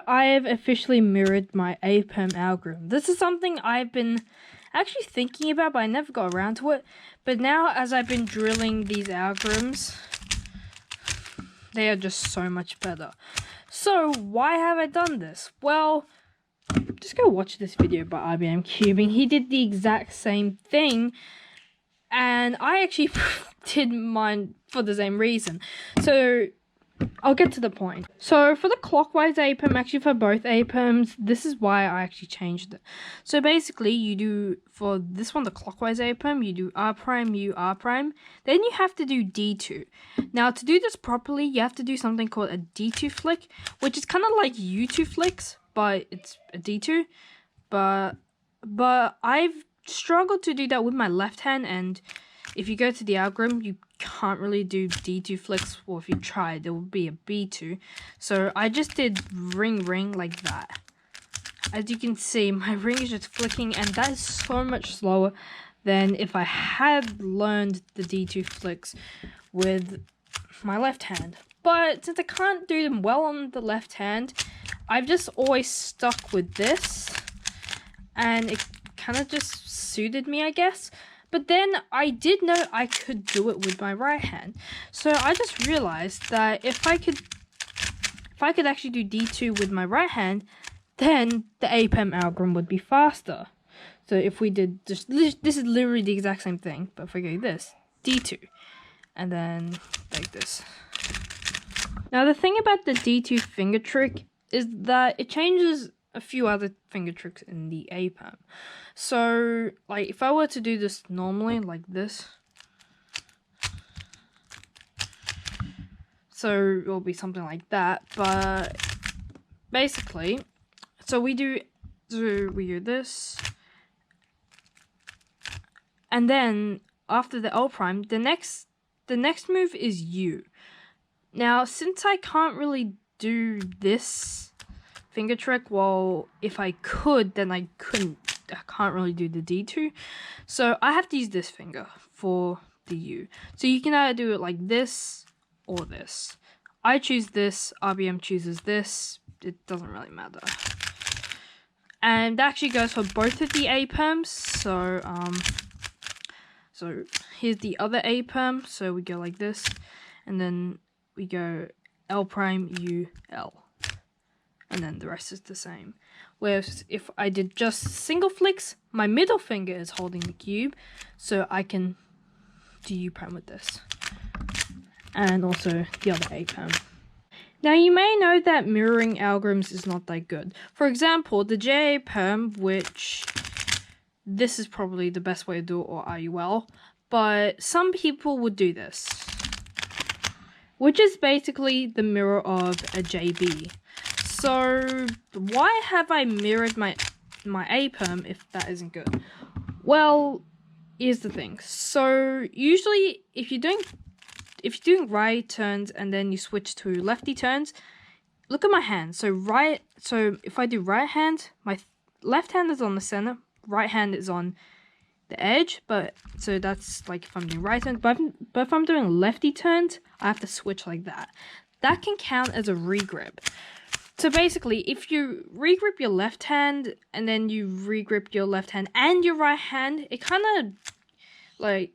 I've officially mirrored my A-perm algorithm. This is something I've been actually thinking about, but I never got around to it. But now, as I've been drilling these algorithms, they are just so much better. So, why have I done this? Well, just go watch this video by IBM Cubing. He did the exact same thing, and I actually did mine for the same reason. So, I'll get to the point. So for the clockwise A-perm, actually for both A-perms, this is why I actually changed it. So basically, you do, for this one, the clockwise A-perm, you do R prime, U, R prime. Then you have to do D2. Now to do this properly, you have to do something called a D2 flick, which is kind of like U2 flicks, but it's a D2. But I've struggled to do that with my left hand, and if you go to the algorithm, you can't really do D2 flicks, or if you try, there will be a B2. So I just did ring like that. As you can see, my ring is just flicking, and that is so much slower than if I had learned the D2 flicks with my left hand. But since I can't do them well on the left hand, I've just always stuck with this, and it kind of just suited me, I guess. But then I did know I could do it with my right hand. So I just realized that if I could actually do D2 with my right hand, then the A-perm algorithm would be faster. So if we did this is literally the exact same thing, but if we go this, D2, and then like this. Now the thing about the D2 finger trick is that it changes a few other finger tricks in the A-perm. So, like, if I were to do this normally, like this, so it will be something like that, but basically, so we do this, and then after the L prime, the next move is U. Now, since I can't really do this finger trick, well, if I could, then I can't really do the D2, so I have to use this finger for the U. So you can either do it like this or this. I choose this, IBM chooses this, it doesn't really matter. And that actually goes for both of the A-perms. So here's the other A-perm, so we go like this, and then we go L prime, U, L. And then the rest is the same. Whereas if I did just single flicks, my middle finger is holding the cube, so I can do U prime with this. And also the other A-perm. Now you may know that mirroring algorithms is not that good. For example, the J-perm, which this is probably the best way to do it, or IUL, but some people would do this, which is basically the mirror of a JB. So why have I mirrored my A-perm if that isn't good? Well, here's the thing. So usually if you're doing right turns and then you switch to lefty turns, look at my hand. So if I do right hand, my left hand is on the center, right hand is on the edge, so that's like if I'm doing right turns, but if I'm doing lefty turns, I have to switch like that. That can count as a regrip. So basically, if you regrip your left hand and then you regrip your left hand and your right hand, it kind of like,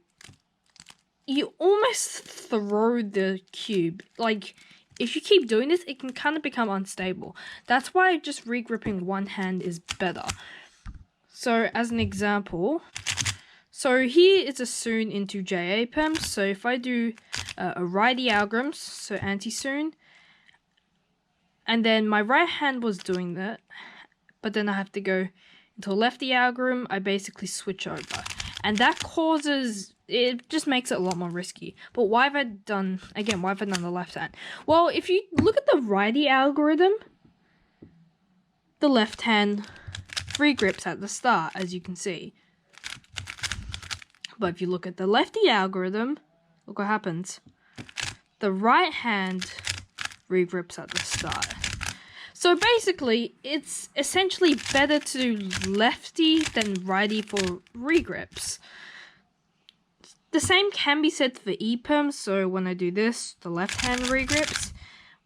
you almost throw the cube. Like, if you keep doing this, it can kind of become unstable. That's why just regripping one hand is better. So as an example, so here is a soon into J A-perm. So if I do a righty algorithms, so anti-soon, and then my right hand was doing that, but then I have to go into a lefty algorithm, I basically switch over. And that causes, it just makes it a lot more risky. But why have I done the left hand? Well, if you look at the righty algorithm, the left hand regrips at the start, as you can see. But if you look at the lefty algorithm, look what happens. The right hand regrips at the start. So basically, it's essentially better to do lefty than righty for regrips. The same can be said for E-perm, so when I do this, the left hand regrips,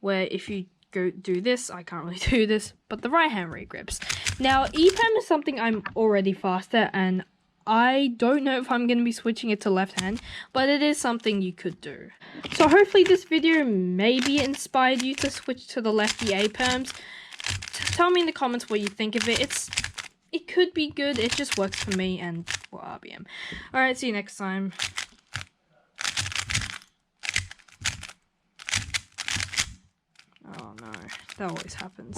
where if you go do this. I can't really do this, but the right hand regrips. Now, A-perm is something I'm already faster, and I don't know if I'm going to be switching it to left hand, but it is something you could do. So hopefully this video maybe inspired you to switch to the lefty A-perms. Tell me in the comments what you think of it. It could be good, it just works for me and for RBM. Alright, see you next time. Oh no, that always happens.